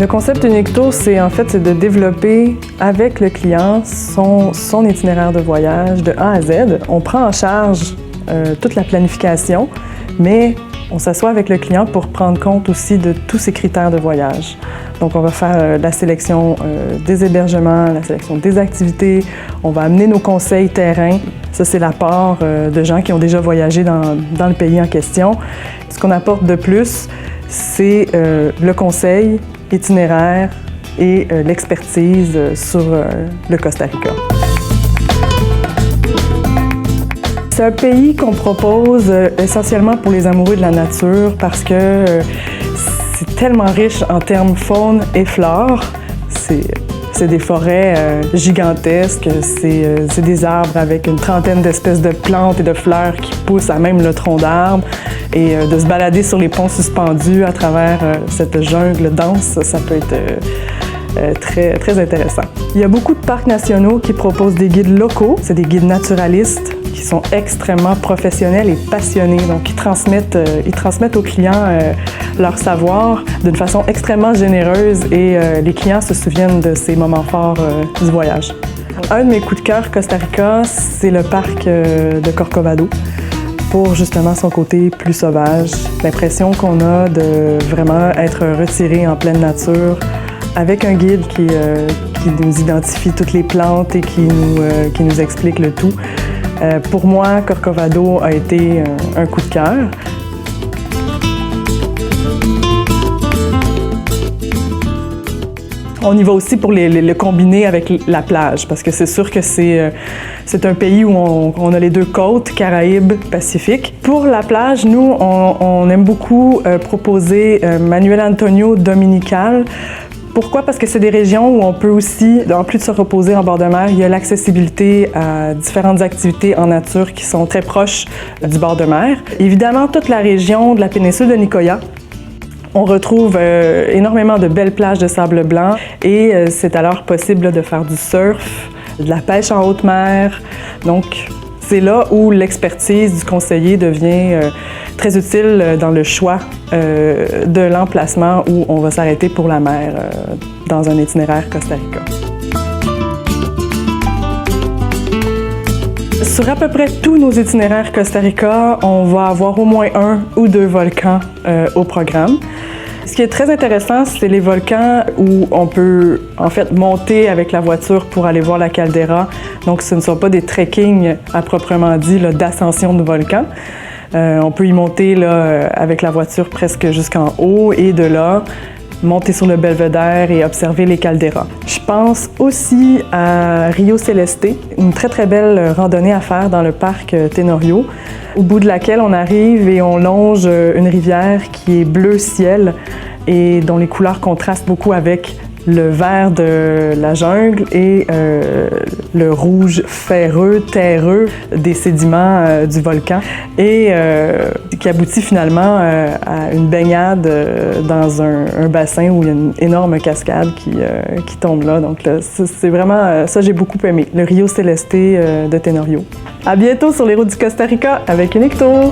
Le concept Unique Tour, c'est de développer avec le client son itinéraire de voyage de A à Z. On prend en charge toute la planification, mais on s'assoit avec le client pour prendre compte aussi de tous ses critères de voyage. Donc, on va faire la sélection des hébergements, la sélection des activités. On va amener nos conseils terrain. Ça, c'est l'apport de gens qui ont déjà voyagé dans le pays en question. Ce qu'on apporte de plus, c'est le conseil itinéraire et l'expertise sur le Costa Rica. C'est un pays qu'on propose essentiellement pour les amoureux de la nature parce que c'est tellement riche en termes faune et flore. C'est des forêts gigantesques, c'est des arbres avec une trentaine d'espèces de plantes et de fleurs qui poussent à même le tronc d'arbre. Et de se balader sur les ponts suspendus à travers cette jungle dense, ça peut être très, très intéressant. Il y a beaucoup de parcs nationaux qui proposent des guides locaux. C'est des guides naturalistes qui sont extrêmement professionnels et passionnés. Donc, ils transmettent aux clients leur savoir d'une façon extrêmement généreuse et les clients se souviennent de ces moments forts du voyage. Un de mes coups de cœur Costa Rica, c'est le parc de Corcovado, pour justement son côté plus sauvage. L'impression qu'on a de vraiment être retiré en pleine nature avec un guide qui nous identifie toutes les plantes et qui nous explique le tout. Pour moi, Corcovado a été un coup de cœur. On y va aussi pour le combiner avec la plage, parce que c'est sûr que c'est un pays où on a les deux côtes, Caraïbes, Pacifique. Pour la plage, nous, on aime beaucoup proposer Manuel Antonio Dominical. Pourquoi? Parce que c'est des régions où on peut aussi, en plus de se reposer en bord de mer, il y a l'accessibilité à différentes activités en nature qui sont très proches du bord de mer. Évidemment, toute la région de la péninsule de Nicoya. On retrouve énormément de belles plages de sable blanc et c'est alors possible de faire du surf, de la pêche en haute mer. Donc, c'est là où l'expertise du conseiller devient très utile dans le choix de l'emplacement où on va s'arrêter pour la mer dans un itinéraire Costa Rica. Sur à peu près tous nos itinéraires Costa Rica, on va avoir au moins 1 ou 2 volcans au programme. Ce qui est très intéressant, c'est les volcans où on peut en fait monter avec la voiture pour aller voir la caldeira. Donc, ce ne sont pas des trekkings à proprement dit d'ascension de volcan. On peut y monter là, avec la voiture presque jusqu'en haut et de là, monter sur le belvédère et observer les calderas. Je pense aussi à Rio Celeste, une très très belle randonnée à faire dans le parc Tenorio, au bout de laquelle on arrive et on longe une rivière qui est bleu ciel et dont les couleurs contrastent beaucoup avec le vert de la jungle et le rouge ferreux, terreux des sédiments du volcan et qui aboutit finalement à une baignade dans un bassin où il y a une énorme cascade qui tombe là. Donc là, c'est vraiment, ça j'ai beaucoup aimé, le Rio Celeste de Tenorio. À bientôt sur les routes du Costa Rica avec Unique Tour!